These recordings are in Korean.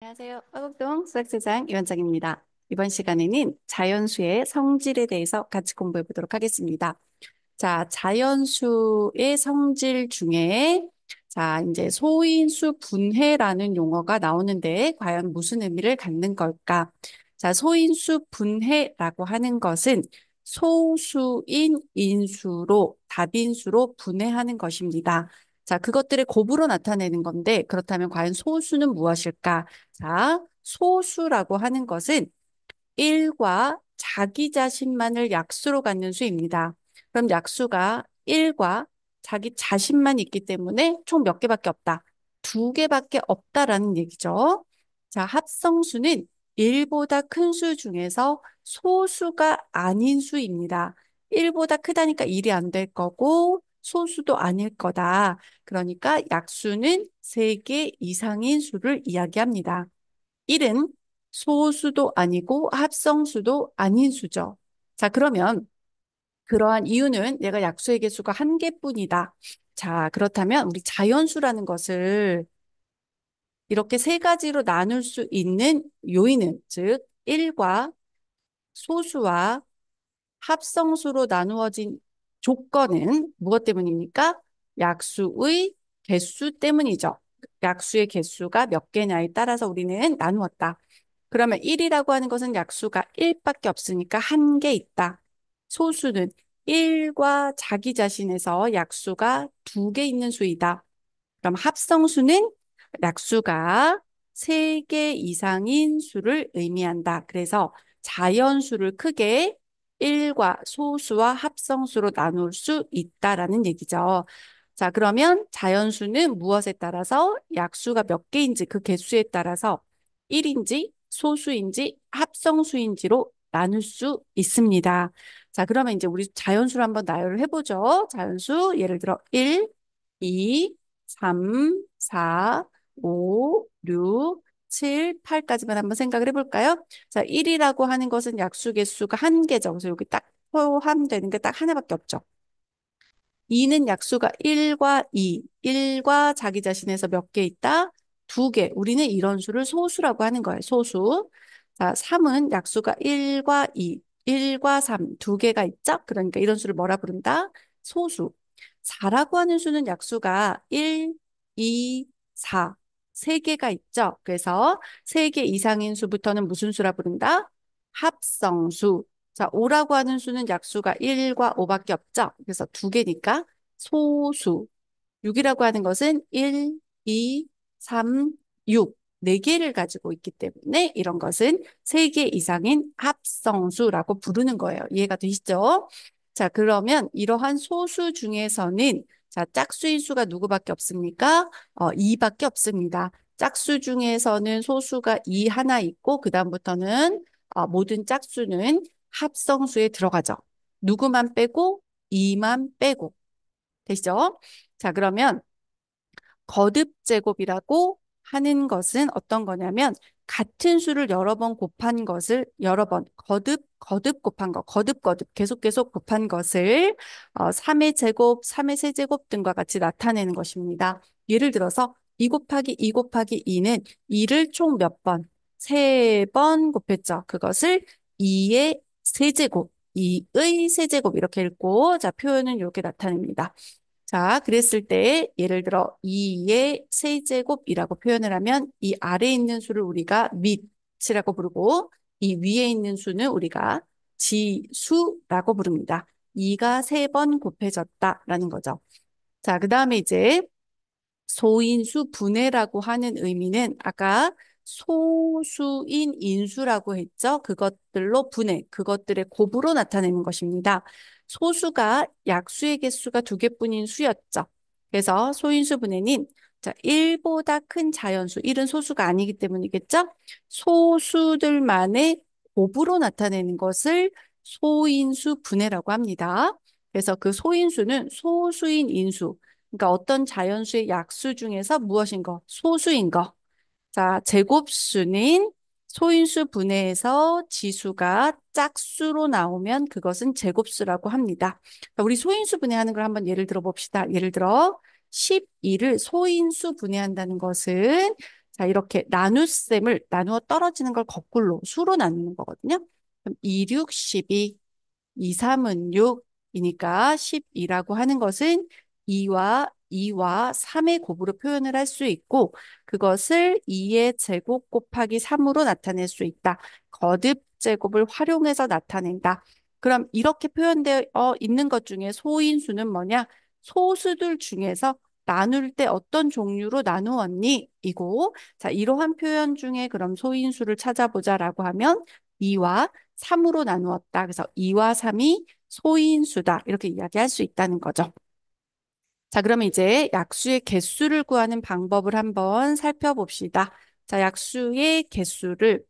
안녕하세요. 화곡동 수학세상 이원장입니다. 이번 시간에는 자연수의 성질에 대해서 같이 공부해 보도록 하겠습니다. 자, 자연수의 성질 중에 이제 소인수 분해라는 용어가 나오는데 과연 무슨 의미를 갖는 걸까? 자, 소인수 분해라고 하는 것은 소수인 인수로 다빈수로 분해하는 것입니다. 자, 그것들의 곱으로 나타내는 건데 그렇다면 과연 소수는 무엇일까? 자, 소수라고 하는 것은 1과 자기 자신만을 약수로 갖는 수입니다. 그럼 약수가 1과 자기 자신만 있기 때문에 총 몇 개밖에 없다? 두 개밖에 없다라는 얘기죠. 자, 합성수는 1보다 큰 수 중에서 소수가 아닌 수입니다. 1보다 크다니까 1이 안 될 거고 소수도 아닐 거다. 그러니까 약수는 3개 이상인 수를 이야기합니다. 1은 소수도 아니고 합성수도 아닌 수죠. 자, 그러면 그러한 이유는 얘가 약수의 개수가 한 개뿐이다. 자, 그렇다면 우리 자연수라는 것을 이렇게 세 가지로 나눌 수 있는 요인은, 즉, 1과 소수와 합성수로 나누어진 조건은 무엇 때문입니까? 약수의 개수 때문이죠. 약수의 개수가 몇 개냐에 따라서 우리는 나누었다. 그러면 1이라고 하는 것은 약수가 1밖에 없으니까 한 개 있다. 소수는 1과 자기 자신에서 약수가 2개 있는 수이다. 그럼 합성수는 약수가 3개 이상인 수를 의미한다. 그래서 자연수를 크게 1과 소수와 합성수로 나눌 수 있다라는 얘기죠. 자, 그러면 자연수는 무엇에 따라서 약수가 몇 개인지 그 개수에 따라서 1인지 소수인지 합성수인지로 나눌 수 있습니다. 자, 그러면 이제 우리 자연수를 한번 나열을 해보죠. 자연수, 예를 들어 1, 2, 3, 4, 5, 6, 7, 8까지만 한번 생각을 해볼까요? 자, 1이라고 하는 것은 약수 개수가 한 개죠. 그래서 여기 딱 포함되는 게 딱 하나밖에 없죠. 2는 약수가 1과 2, 1과 자기 자신에서 몇 개 있다? 2개. 우리는 이런 수를 소수라고 하는 거예요. 소수. 자, 3은 약수가 1과 2, 1과 3, 2개가 있죠? 그러니까 이런 수를 뭐라 부른다? 소수. 4라고 하는 수는 약수가 1, 2, 4, 3개가 있죠? 그래서 3개 이상인 수부터는 무슨 수라 부른다? 합성수. 자, 5라고 하는 수는 약수가 1과 5밖에 없죠? 그래서 2개니까 소수. 6이라고 하는 것은 1, 2, 3, 6. 4개를 가지고 있기 때문에 이런 것은 3개 이상인 합성수라고 부르는 거예요. 이해가 되시죠? 자, 그러면 이러한 소수 중에서는 자, 짝수인 수가 누구밖에 없습니까? 2밖에 없습니다. 짝수 중에서는 소수가 2 하나 있고 그다음부터는 모든 짝수는 합성수에 들어가죠. 누구만 빼고 2만 빼고 되시죠? 자, 그러면 거듭 제곱이라고 하는 것은 어떤 거냐면 같은 수를 여러 번 곱한 것을 여러 번 거듭 곱한 거, 거듭 계속 곱한 것을 3의 제곱, 3의 세제곱 등과 같이 나타내는 것입니다. 예를 들어서 2 곱하기 2 곱하기 2는 2를 총 몇 번? 3번 곱했죠. 그것을 2의 세제곱, 2의 세제곱 이렇게 읽고 자, 표현은 이렇게 나타냅니다. 자, 그랬을 때 예를 들어 2의 세제곱이라고 표현을 하면 이 아래에 있는 수를 우리가 밑이라고 부르고 이 위에 있는 수는 우리가 지수라고 부릅니다. 2가 3번 곱해졌다라는 거죠. 자, 그다음에 이제 소인수 분해라고 하는 의미는 아까 소수인 인수라고 했죠. 그것들로 분해, 그것들의 곱으로 나타내는 것입니다. 소수가 약수의 개수가 2개뿐인 수였죠. 그래서 소인수 분해는 자, 1보다 큰 자연수, 1은 소수가 아니기 때문이겠죠. 소수들만의 곱으로 나타내는 것을 소인수 분해라고 합니다. 그래서 그 소인수는 소수인 인수, 그러니까 어떤 자연수의 약수 중에서 무엇인 거? 소수인 거. 자, 제곱수는 소인수 분해에서 지수가 짝수로 나오면 그것은 제곱수라고 합니다. 자, 우리 소인수 분해하는 걸 한번 예를 들어 봅시다. 예를 들어 12를 소인수 분해한다는 것은 자, 이렇게 나눗셈을 나누어 떨어지는 걸 거꾸로 수로 나누는 거거든요. 그럼 2, 6, 12, 2, 3은 6이니까 12라고 하는 것은 2와 3의 곱으로 표현을 할 수 있고 그것을 2의 제곱 곱하기 3으로 나타낼 수 있다. 거듭 제곱을 활용해서 나타낸다. 그럼 이렇게 표현되어 있는 것 중에 소인수는 뭐냐? 소수들 중에서 나눌 때 어떤 종류로 나누었니? 이고 자, 이러한 표현 중에 그럼 소인수를 찾아보자라고 하면 2와 3으로 나누었다. 그래서 2와 3이 소인수다. 이렇게 이야기할 수 있다는 거죠. 자, 그러면 이제 약수의 개수를 구하는 방법을 한번 살펴봅시다. 자, 약수의 개수를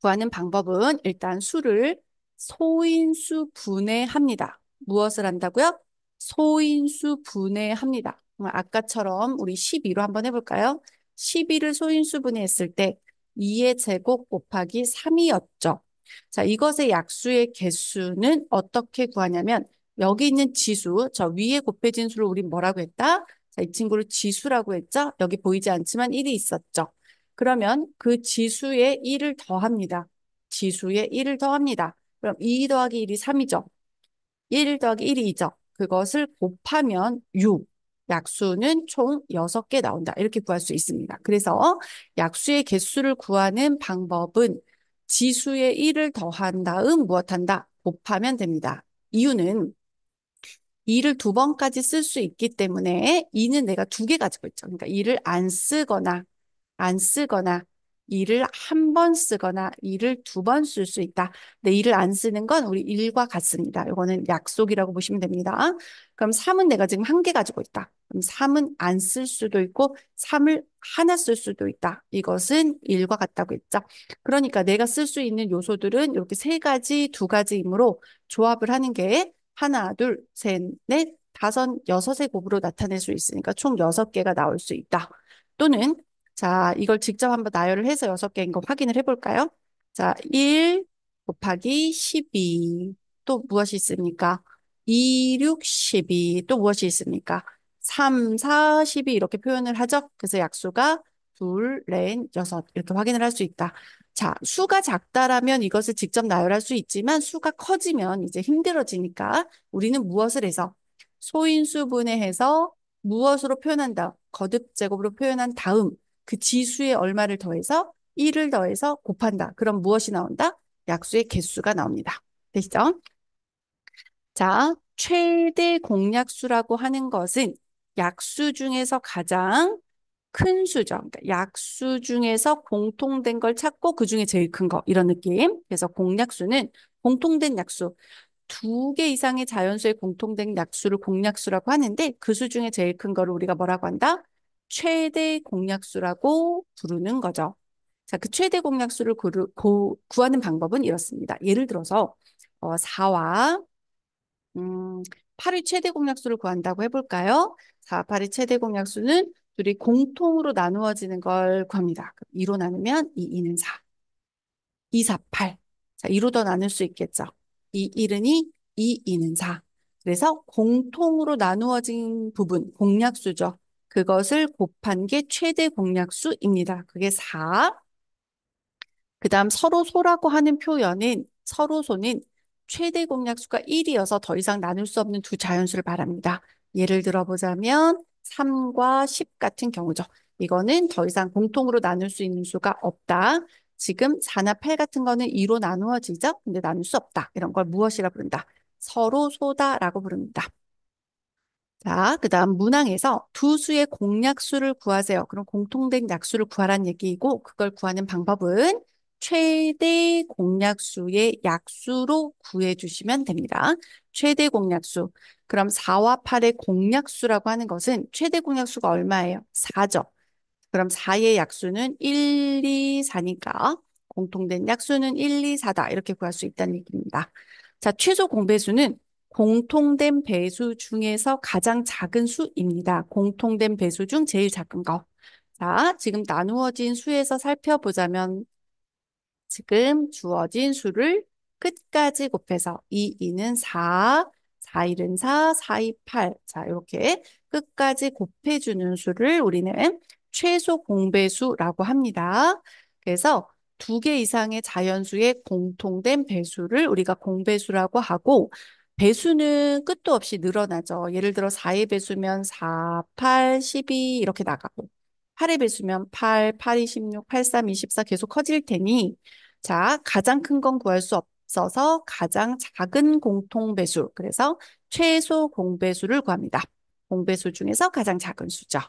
구하는 방법은 일단 수를 소인수 분해합니다. 무엇을 한다고요? 소인수 분해합니다. 아까처럼 우리 12로 한번 해볼까요? 12를 소인수 분해했을 때 2의 제곱 곱하기 3이었죠. 자, 이것의 약수의 개수는 어떻게 구하냐면 여기 있는 지수, 저 위에 곱해진 수를 우린 뭐라고 했다? 자, 이 친구를 지수라고 했죠? 여기 보이지 않지만 1이 있었죠. 그러면 그 지수에 1을 더합니다. 지수에 1을 더합니다. 그럼 2 더하기 1이 3이죠. 1 더하기 1이 2죠. 그것을 곱하면 6. 약수는 총 6개 나온다. 이렇게 구할 수 있습니다. 그래서 약수의 개수를 구하는 방법은 지수에 1을 더한 다음 무엇한다? 곱하면 됩니다. 이유는 2를 두 번까지 쓸 수 있기 때문에 2는 내가 두 개 가지고 있죠. 그러니까 2를 안 쓰거나 이를 한 번 쓰거나 이를 두 번 쓸 수 있다. 근데 이를 안 쓰는 건 우리 일과 같습니다. 이거는 약속이라고 보시면 됩니다. 그럼 3은 내가 지금 한 개 가지고 있다. 그럼 3은 안 쓸 수도 있고 3을 하나 쓸 수도 있다. 이것은 일과 같다고 했죠. 그러니까 내가 쓸 수 있는 요소들은 이렇게 세 가지, 두 가지이므로 조합을 하는 게 하나, 둘, 셋, 넷, 다섯, 여섯의 곱으로 나타낼 수 있으니까 총 6개가 나올 수 있다. 또는 자, 이걸 직접 한번 나열을 해서 6개인 거 확인을 해볼까요? 자, 1 곱하기 12. 또 무엇이 있습니까? 2, 6, 12. 또 무엇이 있습니까? 3, 4, 12 이렇게 표현을 하죠. 그래서 약수가 둘, 넷, 여섯 이렇게 확인을 할 수 있다. 자, 수가 작다라면 이것을 직접 나열할 수 있지만 수가 커지면 이제 힘들어지니까 우리는 무엇을 해서 소인수분해해서 무엇으로 표현한다? 거듭 제곱으로 표현한 다음 그 지수에 얼마를 더해서 1을 더해서 곱한다. 그럼 무엇이 나온다? 약수의 개수가 나옵니다. 되시죠? 자, 최대 공약수라고 하는 것은 약수 중에서 가장 큰 수죠. 그러니까 약수 중에서 공통된 걸 찾고 그 중에 제일 큰 거. 이런 느낌. 그래서 공약수는 공통된 약수. 2개 이상의 자연수의 공통된 약수를 공약수라고 하는데 그 수 중에 제일 큰 거를 우리가 뭐라고 한다? 최대 공약수라고 부르는 거죠. 자, 그 최대 공약수를 구하는 방법은 이렇습니다. 예를 들어서 4와 8의 최대 공약수를 구한다고 해볼까요? 4, 8의 최대 공약수는 둘이 공통으로 나누어지는 걸 구합니다. 2로 나누면 2, 2는 4. 2, 4, 8. 자, 2로 더 나눌 수 있겠죠. 2, 1은 2, 2, 2는 4. 그래서 공통으로 나누어진 부분, 공약수죠. 그것을 곱한 게 최대 공약수입니다. 그게 4. 그 다음 서로소라고 하는 표현은 서로소는 최대 공약수가 1이어서 더 이상 나눌 수 없는 두 자연수를 말합니다. 예를 들어보자면 3과 10 같은 경우죠. 이거는 더 이상 공통으로 나눌 수 있는 수가 없다. 지금 4나 8 같은 거는 2로 나누어지죠. 근데 나눌 수 없다. 이런 걸 무엇이라 부른다? 서로소다라고 부릅니다. 자, 그 다음 문항에서 두 수의 공약수를 구하세요. 그럼 공통된 약수를 구하라는 얘기이고 그걸 구하는 방법은 최대 공약수의 약수로 구해주시면 됩니다. 최대 공약수. 그럼 4와 8의 공약수라고 하는 것은 최대 공약수가 얼마예요? 4죠. 그럼 4의 약수는 1, 2, 4니까 공통된 약수는 1, 2, 4다. 이렇게 구할 수 있다는 얘기입니다. 자, 최소 공배수는 공통된 배수 중에서 가장 작은 수입니다. 공통된 배수 중 제일 작은 거. 자, 지금 나누어진 수에서 살펴보자면 지금 주어진 수를 끝까지 곱해서 2, 2는 4, 4, 1은 4, 4, 2, 8. 자, 이렇게 끝까지 곱해주는 수를 우리는 최소 공배수라고 합니다. 그래서 두 개 이상의 자연수의 공통된 배수를 우리가 공배수라고 하고 배수는 끝도 없이 늘어나죠. 예를 들어 4의 배수면 4, 8, 12 이렇게 나가고 8의 배수면 8, 8, 26, 8, 3, 24 계속 커질 테니 자, 가장 큰 건 구할 수 없어서 가장 작은 공통배수 그래서 최소 공배수를 구합니다. 공배수 중에서 가장 작은 수죠.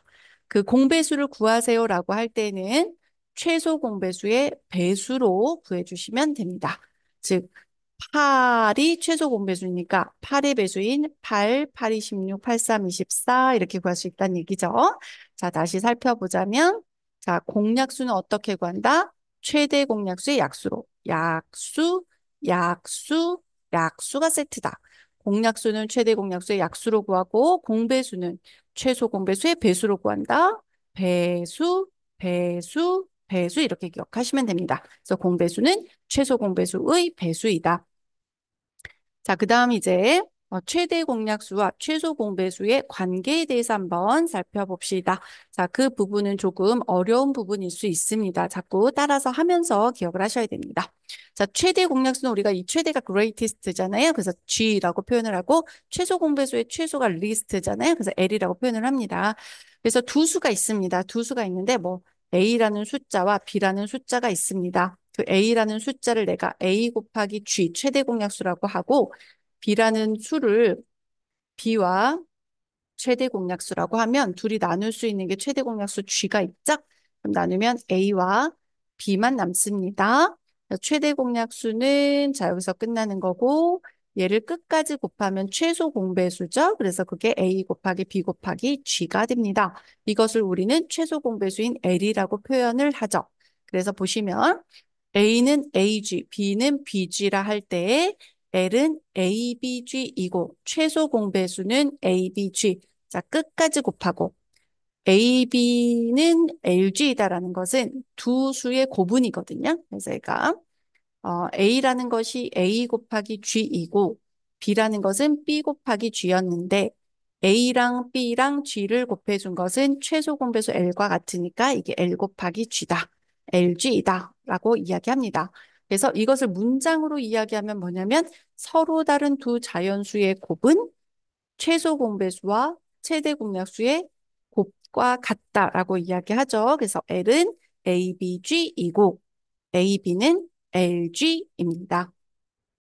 그 공배수를 구하세요라고 할 때는 최소 공배수의 배수로 구해주시면 됩니다. 즉 8이 최소 공배수니까 8의 배수인 8, 8, 26, 8, 3, 24 이렇게 구할 수 있다는 얘기죠. 자, 다시 살펴보자면 자, 공약수는 어떻게 구한다? 최대 공약수의 약수로 약수, 약수, 약수가 세트다. 공약수는 최대 공약수의 약수로 구하고 공배수는 최소 공배수의 배수로 구한다. 배수, 배수, 배수 이렇게 기억하시면 됩니다. 그래서 공배수는 최소 공배수의 배수이다. 자, 그 다음 이제 최대 공약수와 최소 공배수의 관계에 대해서 한번 살펴봅시다. 자, 그 부분은 조금 어려운 부분일 수 있습니다. 자꾸 따라서 하면서 기억을 하셔야 됩니다. 자, 최대 공약수는 우리가 이 최대가 greatest잖아요. 그래서 G라고 표현을 하고 최소 공배수의 최소가 least잖아요. 그래서 L이라고 표현을 합니다. 그래서 두 수가 있습니다. 두 수가 있는데 뭐 A라는 숫자와 B라는 숫자가 있습니다. 그 A라는 숫자를 내가 A 곱하기 G 최대 공약수라고 하고 B라는 수를 B와 최대 공약수라고 하면 둘이 나눌 수 있는 게 최대 공약수 G가 있죠? 그럼 나누면 A와 B만 남습니다. 최대 공약수는 자 여기서 끝나는 거고 얘를 끝까지 곱하면 최소 공배수죠. 그래서 그게 A 곱하기 B 곱하기 G가 됩니다. 이것을 우리는 최소 공배수인 L이라고 표현을 하죠. 그래서 보시면 A는 AG, B는 BG라 할 때에 L은 ABG이고 최소 공배수는 ABG. 자, 끝까지 곱하고 AB는 LG이다라는 것은 두 수의 고분이거든요. 그래서 얘가 A라는 것이 A 곱하기 G이고 B라는 것은 B 곱하기 G였는데 A랑 B랑 G를 곱해준 것은 최소 공배수 L과 같으니까 이게 L 곱하기 G다. LG이다. 라고 이야기합니다. 그래서 이것을 문장으로 이야기하면 뭐냐면 서로 다른 두 자연수의 곱은 최소 공배수와 최대 공약수의 곱과 같다라고 이야기하죠. 그래서 L은 ABG이고 AB는 LG입니다.